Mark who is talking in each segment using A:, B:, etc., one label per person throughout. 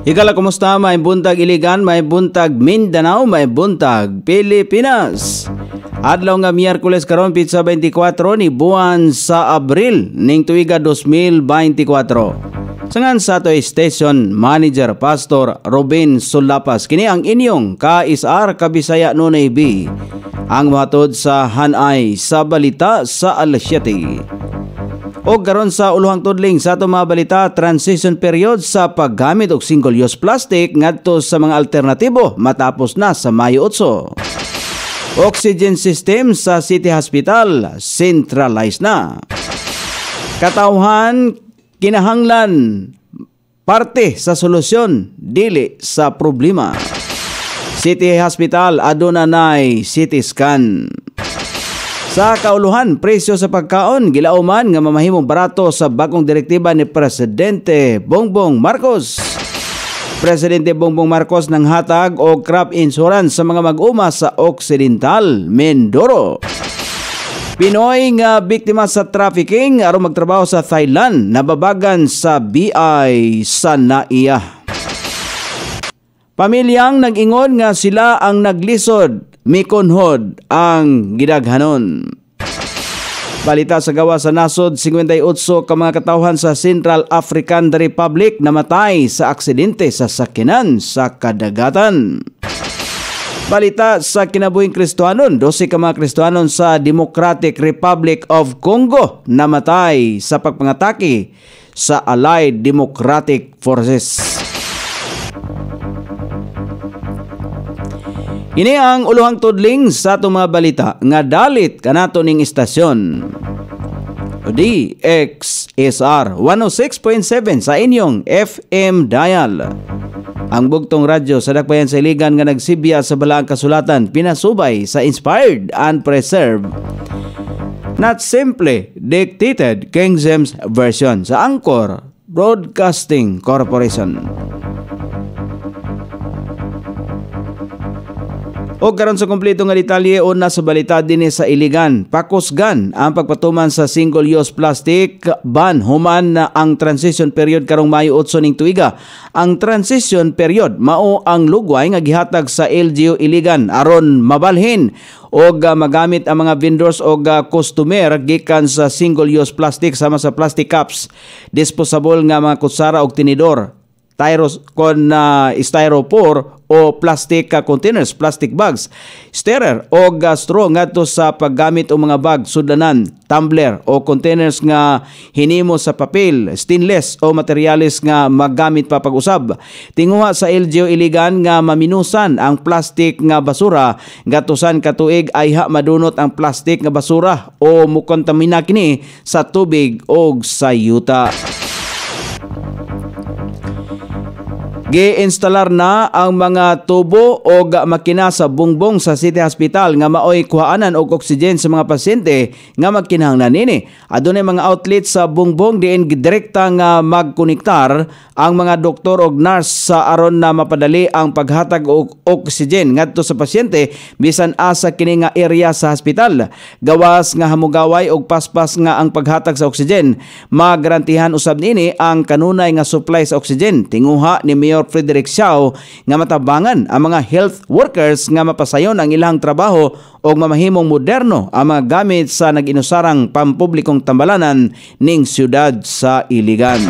A: Higala, kumusta? May buntag Iligan, may buntag Mindanao, may buntag Pilipinas. Adlaw nga Miyerkules karon pitsa 24 ni buwan sa Abril ning tuiga 2024. Sangan sa ato Station Manager Pastor Robin Sulapas. Kini ang inyong ka-ISR Kabisaya Nunay B. Ang matod sa hanay sa balita sa alas 7. O karon sa uluhang tudling sa ato mga balita, transition period sa paggamit og single-use plastic ngadto sa mga alternatibo matapos na sa Mayo 8. Oxygen system sa City Hospital centralized na. Katawhan kinahanglan parte sa solusyon dili sa problema. City Hospital aduna nay CT scan. Sa kauluhan, presyo sa pagkaon gilauman nga mamahimong barato sa bagong direktiba ni Presidente Bongbong Marcos. Presidente Bongbong Marcos nang hatag og crop insurance sa mga mag-uma sa Occidental Mindoro. Pinoy nga biktima sa trafficking aron magtrabaho sa Thailand nababagan sa BI sa NAIA. Pamilyang nag-ingon nga sila ang naglisod, mikunhod ang gidaghanon. Balita sa gawa sa nasod, 58 ka mga katawhan sa Central African Republic namatay sa aksidente sa sakyanan sa kadagatan. Balita sa kinabuhing Kristohanon, 12 ka mga Kristohanon sa Democratic Republic of Congo namatay sa pagpangatake sa Allied Democratic Forces. Ini ang uluhang tudling sa itong mga balita nga dalit kanato ning istasyon. DXSR 106.7 sa inyong FM dial. Ang bugtong radyo sa dakbayan sa Iligan nga nagsibya sa balaang kasulatan pinasubay sa inspired and preserved. Not simply dictated King James Version sa Anchor Broadcasting Corporation. O karon sa kumpleto nga detalye una sa balita dinhi sa Iligan, pakusgan ang pagpatuman sa single-use plastic ban human na ang transition period karong Mayo 8 ning tuiga. Ang transition period mao ang lugway nga gihatag sa LGU Iligan aron mabalhin og magamit ang mga vendors og customer gikan sa single-use plastic sama sa plastic cups, disposable nga mga kutsara og tinidor, styrofoam o plastic containers, plastic bags, stirrer o straw ngadto sa paggamit o mga bag, sudanan, tumbler o containers nga hinimo sa papel, stainless o materyales nga magamit pa pag-usab. Tinguha sa LGU Iligan nga maminusan ang plastic nga basura gatusan katuig ay madunot ang plastic nga basura o mukontamina kini sa tubig o sa yuta. Gi-instalar na ang mga tubo o makina sa bungbong sa City Hospital nga maoy kuhaanan og oxygen sa mga pasyente nga magkinahanglan nini. Adunay mga outlet sa bungbong diin direkta nga magkonektar ang mga doktor og nurse sa aron na mapadali ang paghatag og oxygen ngadto sa pasyente bisan asa kini nga area sa hospital. Gawas nga hamugaway og paspas nga ang paghatag sa oxygen. Magarantihan usab nini ang kanunay nga supply sa oxygen. Tinguha ni Mayor Frederick Siao nga matabangan ang mga health workers nga mapasayon ang ilang trabaho o mamahimong moderno ang mga gamit sa nag-inusarang pampublikong tambalanan ning siyudad sa Iligan.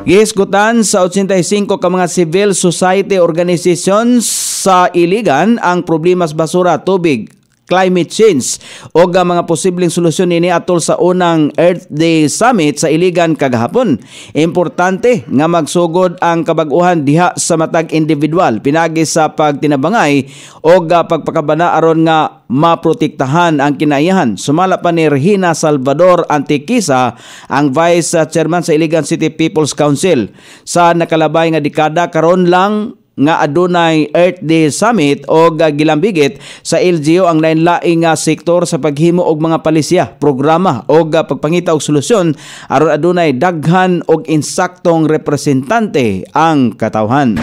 A: Gihisgutan sa 85 ka mga civil society organizations sa Iligan ang problema sa basura, tubig, climate change o mga posibleng solusyon nini atol sa unang Earth Day Summit sa Iligan kagahapon. Importante nga magsugod ang kabag-uhan diha sa matag individual pinagi sa pagtinabangay o pagpakabana aron nga maprotektahan ang kinaiyahan. Sumala pa ni Regina Salvador Antiquisa, ang Vice Chairman sa Iligan City People's Council. Sa nakalabay nga dekada karon lang nga adunay Earth Day Summit o gilambigit sa LGU ang lain-laing sektor sa paghimo og mga palisya, programa o pagpangita og solusyon aron adunay daghan og insaktong representante ang katawhan.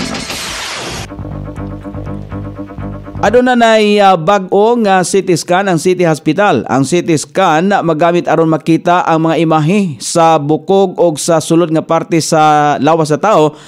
A: Aduna nay bag-o nga CT scan ang City Hospital. Ang CT scan magamit aron makita ang mga imahe sa bukog o sa sulod nga parte sa lawas sa tao.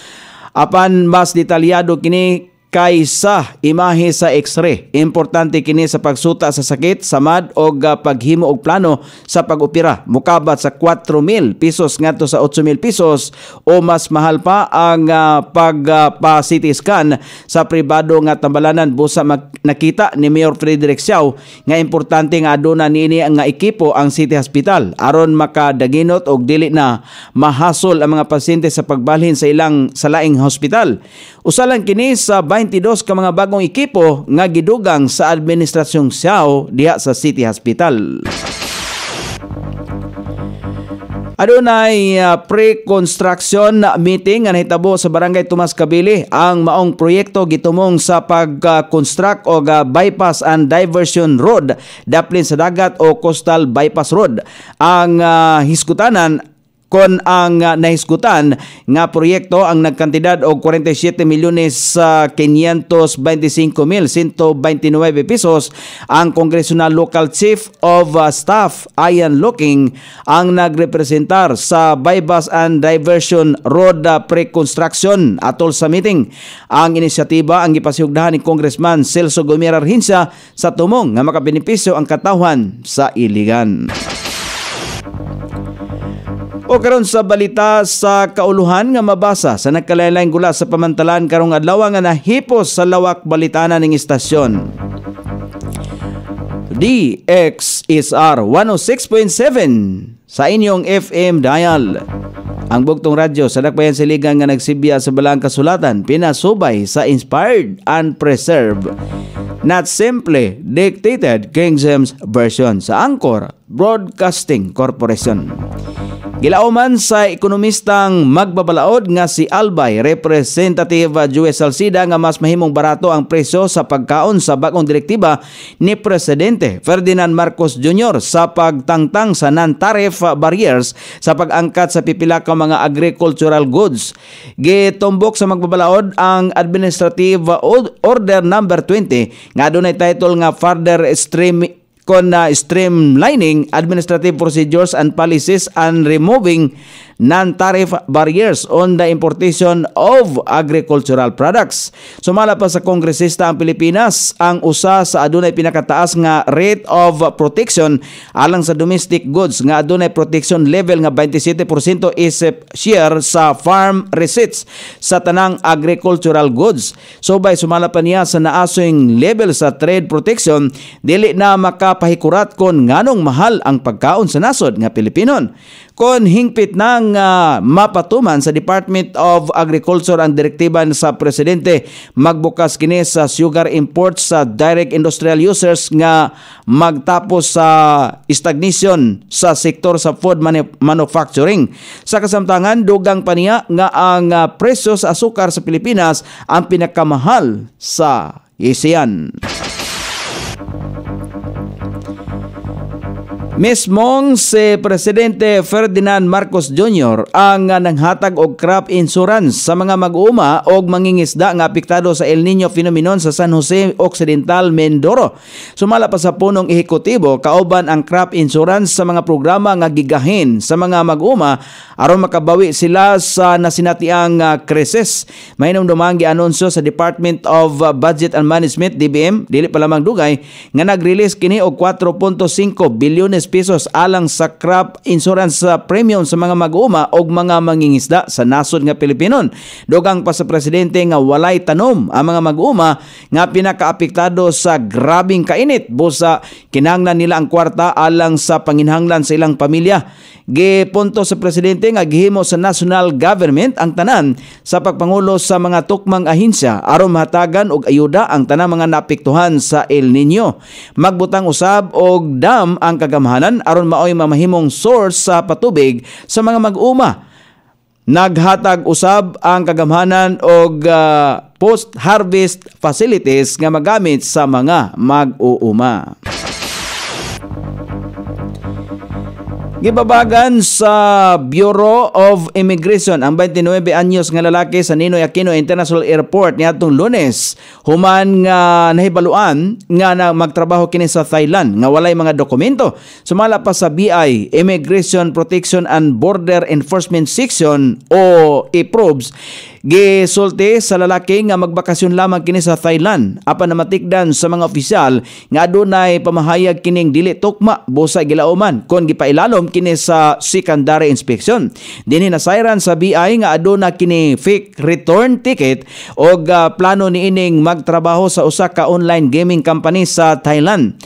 A: Apan mas detalyado kini kaysa imahe sa X-ray. Importante kini sa pagsuta sa sakit, samad o paghimo og plano sa pag-opera. Mukabat sa 4,000 pesos ngadto sa 8,000 pesos o mas mahal pa ang pagpa-CT scan sa pribado nga tambalanan. Busa nakita ni Mayor Frederick Siao nga importante nga aduna niini nga ekipo ang City Hospital aron makadaginot og dili na mahasol ang mga pasyente sa pagbalhin sa ilang laing hospital. Usa lang kini sa 22 ka mga bagong ekipo nga gidugang sa administrasyong Siao diha sa City Hospital. Adunay pre-construction meeting nga nahitabo sa Barangay Tomas Kabili. Ang maong proyekto gitumong sa pag-construct og bypass and diversion road daplin sa dagat o coastal bypass road. Ang hiskutanan kon ang nahisgutan nga proyekto ang nagkantidad og 47,525,129 pesos. Ang Congressional Local Chief of Staff Ian Looking ang nagrepresentar sa bypass and diversion road pre-construction atol sa meeting. Ang inisyatiba ang gipasiyugdahan ni Congressman Celso Gomera Arhinsa sa tumong nga makabenepisyo ang katawhan sa Iligan. O karon sa balita sa kauluhan nga mabasa sa nagkalain-laing gula sa pamantalan karong adlaw nga nahipos sa lawak balitanan ning istasyon. DXSR 106.7 sa inyong FM dial. Ang bugtong radyo sa Dakbayan Siligan nga nagsibya sa balang kasulatan pinasubay sa inspired and preserved, not simply dictated King James Version sa Anchor Broadcasting Corporation. Gilauman sa ekonomistang magbabalaod nga si Albay, Representative Joey Salcida nga mas mahimong barato ang presyo sa pagkaon sa bagong direktiba ni Presidente Ferdinand Marcos Jr. sa pagtangtang sa non-tariff barriers sa pag-angkat sa pipila ka mga agricultural goods. Gitumbok sa magbabalaod ang Administrative Order Number 20 nga adunay title nga Further Streamlining Administrative Procedures and Policies and Removing Non-Tariff Barriers on the Importation of Agricultural Products. Sumala pa sa kongresista ang Pilipinas ang usa sa adunay pinakataas nga rate of protection alang sa domestic goods nga adunay protection level nga 27% isip share sa farm receipts sa tanang agricultural goods. Subay sumala pa niya sa naasoing level sa trade protection, dili na makapahikurat kon nganong mahal ang pagkaon sa nasod nga Pilipinon. Kon hingpit nang mapatuman sa Department of Agriculture ang direktiba sa Presidente, magbukas kini sa sugar imports sa direct industrial users nga magtapos sa stagnation sa sektor sa food manufacturing. Sa kasamtangan, dugang pa niya nga ang presyo sa asukar sa Pilipinas ang pinakamahal sa ASEAN. Mismong si Presidente Ferdinand Marcos Jr. ang nanghatag og crop insurance sa mga mag-uuma og mangingisda nga apektado sa El Nino phenomenon sa San Jose Occidental, Mindoro. Sumala pa sa punong ehekutibo kauban ang crop insurance sa mga programa nga gigahin sa mga mag-uuma aron makabawi sila sa nasinatiang krisis. Mahinom dumang gi-anunsyo sa Department of Budget and Management DBM, dili pa lamang dugay, nga nag-release kini og 4.5 bilyones pesos alang sa crop insurance premium sa mga mag-uuma og mga mangingisda sa nasod nga Pilipinon. Dugang pa sa Presidente nga walay tanom ang mga mag-uuma nga pinakaapektado sa grabing kainit busa kinahanglan nila ang kwarta alang sa panginhanglan sa ilang pamilya. Gipunto sa Presidente nga gihimo sa national government ang tanan sa pagpangulo sa mga tukmang ahensya aron mahatagan og ayuda ang tanang mga naapektuhan sa El Nino. Magbutang usab og dam ang kagamahanan aron maoy mamahimong source sa patubig sa mga mag-uma. Naghatag usab ang kagamahanan og post-harvest facilities nga magamit sa mga mag-uuma. Gibabagan sa Bureau of Immigration ang 29 anyos nga lalaki sa Ninoy Aquino International Airport niadtong Lunes human nga nahibaluan nga na magtrabaho kini sa Thailand nga walay mga dokumento. Sumala pa sa BI Immigration Protection and Border Enforcement Section o IPROBS gisulti sa lalaki nga magbakasyon lamang kini sa Thailand apan namatikdan sa mga opisyal nga adunay pamahayag kining dili tukma busa gilauman kon gipailalom kini sa secondary inspection. Dinhi nasayran sa BI nga aduna kini fake return ticket og plano niining magtrabaho sa usa ka online gaming company sa Thailand.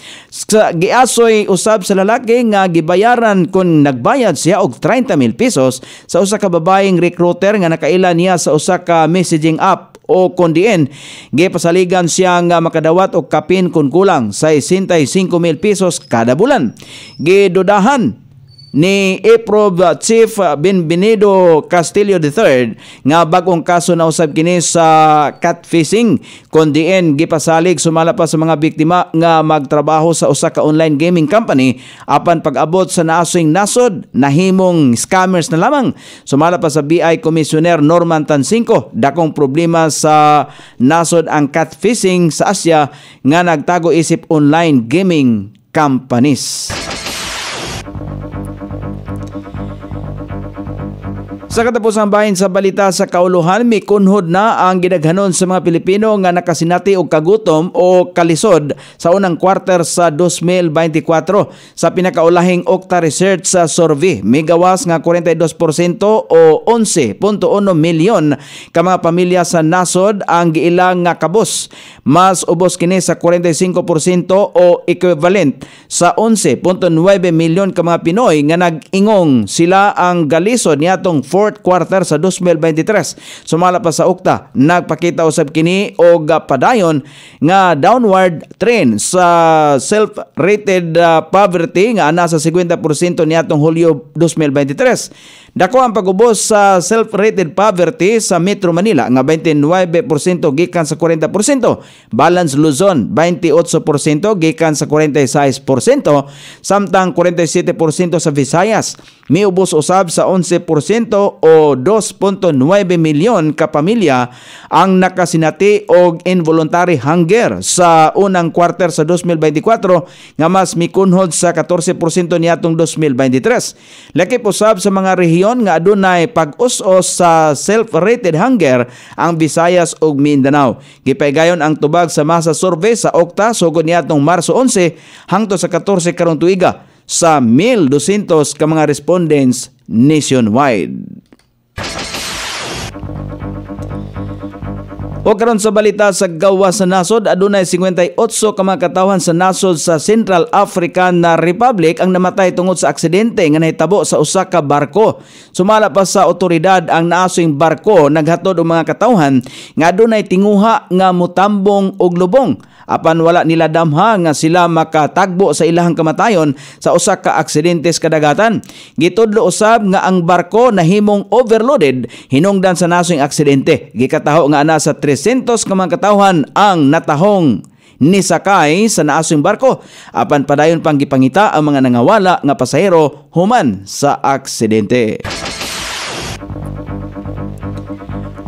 A: Giasoy usab sa lalaki nga gibayaran kon nagbayad siya og 30,000 pesos sa usa ka babaeng recruiter nga nakaila niya sa usa ka messaging app o kondiin gipasaligan siya nga makadawat og kapin kun kulang sa 65,000 pesos kada bulan. Gidudahan ni IPROB Chief Benvenido Castillo III nga bagong kaso na usab kini sa catfishing kondiin gipasalig sumala pa sa mga biktima nga magtrabaho sa usa ka online gaming company apan pag-abot sa naasing nasod nahimong scammers na lamang. Sumala pa sa BI Commissioner Norman Tansinko dakong problema sa nasod ang catfishing sa Asia nga nagtago isip online gaming companies. Sa katapusang bahin sa balita sa kauluhan, mikunhod na ang gidaghanon sa mga Pilipino nga nakasinati og kagutom o kalisod sa unang quarter sa 2024 sa pinakaulahing Okta Research sa survey. Migawas nga 42% o 11.1 milyon ka mga pamilya sa nasod ang giilang nga kabus. Mas ubos kini sa 45% o equivalent sa 11.9 milyon ka mga Pinoy nga nag-ingong sila ang galisod niadtong fourth quarter sa 2023. Sumala pa sa Okta, nagpakita usab kini og padayon nga downward trend sa self-rated poverty nga ana sa 50% niadtong Hulyo 2023. Dako ang pag-ubos sa self-rated poverty sa Metro Manila nga 29% gikan sa 40%, Balance Luzon 28% gikan sa 46%, samtang 47% sa Visayas. Miubos usab sa 11% o 2.9 milyon ka pamilya ang nakasinati og involuntary hunger sa unang quarter sa 2024 nga mas mikunhod sa 14% niadtong 2023. Lakip usab sa mga rehiyon nga adunay pag-us-os sa self-rated hunger ang Visayas ug Mindanao. Gipaygayon ang tubag sa masa survey sa Okta sugod niadtong Marso 11 hangtod sa 14 karong tuiga sa 1,200 ka mga respondents nationwide. O karon sa balita sa gawas sa nasod, adunay 58 ka mga katawhan sa nasod sa Central African Republic ang namatay tungod sa aksidente nga nahitabo sa usa ka barko. Sumala pa sa otoridad ang naasong barko naghatod og mga katawhan nga adunay tinguha nga mutambong og lubong. Apan wala nila damha nga sila makatagbo sa ilahang kamatayon sa usa ka aksidentes kadagatan. Gitudlo usab nga ang barko nahimong overloaded hinungdan sa nasong aksidente. Gikataho nga ana sa 300 ka mga katawhan ang natahong nisakay sa naasong barko. Apan padayon pang gipangita ang mga nangawala nga pasahero human sa aksidente.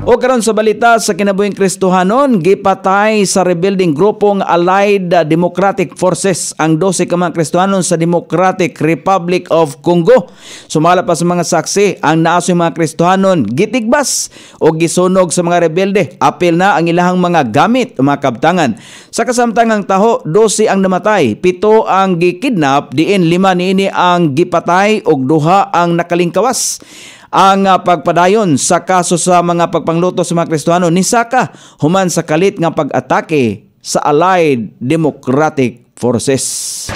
A: O karon sa balita sa kinabuhing Kristohanon, gipatay sa rebuilding grupong Allied Democratic Forces ang 12 ka mga Kristohanon sa Democratic Republic of Congo. Sumala pa sa mga saksi, ang naasong mga Kristohanon gitigbas o gisunog sa mga rebelde. Apil na ang ilahang mga gamit o mga kabtangan. Sa kasamtangang taho, 12 ang namatay, 7 ang gikidnap, diin 5 niini ang gipatay ug 2 ang nakalingkawas. Ang pagpadayon sa kaso sa mga pagpangluto sa mga Kristohano ni Saka human sa kalit nga pag-atake sa Allied Democratic Forces.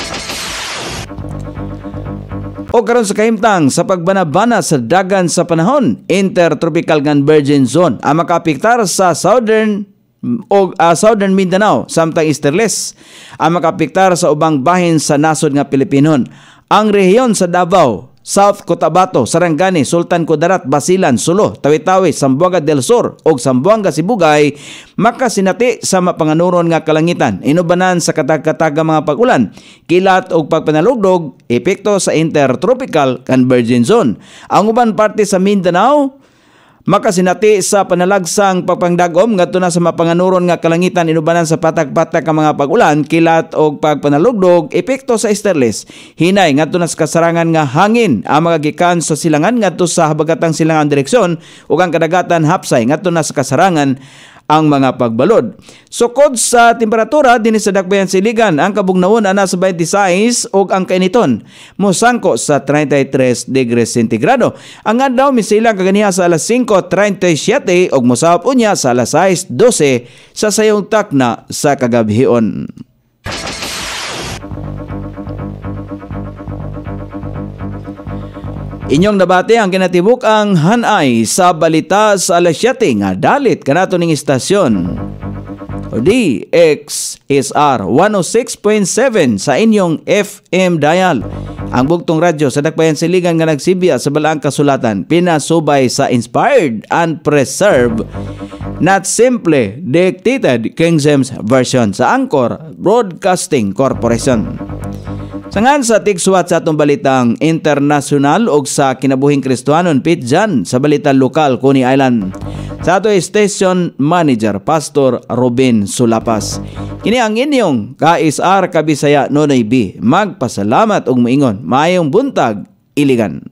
A: O karon sa kahimtang sa pagbanabana sa dagan sa panahon, Intertropical Convergence Zone ang makaapektar sa Southern Mindanao samtang easterlies ang makaapektar sa ubang bahin sa nasod nga Pilipinon. Ang rehiyon sa Davao South Cotabato, Sarangani, Sultan Kudarat, Basilan, Sulo, Tawi-Tawi, Zamboanga del Sur ug Zamboanga Sibugay makasinati sa mapanganuron nga kalangitan. Inubanan sa katag-kataga mga pag-ulan, kilat ug pagpanalugdog, epekto sa Intertropical Convergence Zone. Ang uban parte sa Mindanao makasinati sa panalagsang pagpangdagom ngadto na sa mapanganuron nga kalangitan, inubanan sa patag-patag ang mga pag-ulan, kilat og pagpanalugdog, epekto sa Esterles. Hinay ngadto na sa kasarangan nga hangin ang mga gikan sa silangan ngadto sa habagatang silangan direksyon ug ang kadagatan hapsay ngadto na sa kasarangan ang mga pagbalod. Sukod sa temperatura dinhi sa Dakbayan sa Iligan, ang kabugnawon ana sa 26 ug ang kainiton mosangko sa 33 degrees centigrado. Ang adlaw misilang kaganiha sa alas 5:37 ug mosahop unya sa alas 6:12 sa sayong takna sa kagabhion. Inyong nabati ang kinatibuk ang hanay sa balita sa alas 7 nga dalit kanato ning istasyon. DXSR 106.7 sa inyong FM dial. Ang bugtong radyo sa Dakbayan sa Iligan nga nagsibya sa balaang kasulatan, pinasubay sa inspired and preserved, not simply dictated King James Version sa Angkor Broadcasting Corporation. Sangan sa tigsuwat sa atong balitang internasyonal o sa kinabuhing Kristohanon, pitjan sa balitang lokal, Coney Island. Sa ato station manager, Pastor Robin Sulapas. Kini ang inyong KSR Kabisaya Nonoy B. Magpasalamat og moingon. Maayong buntag, Iligan.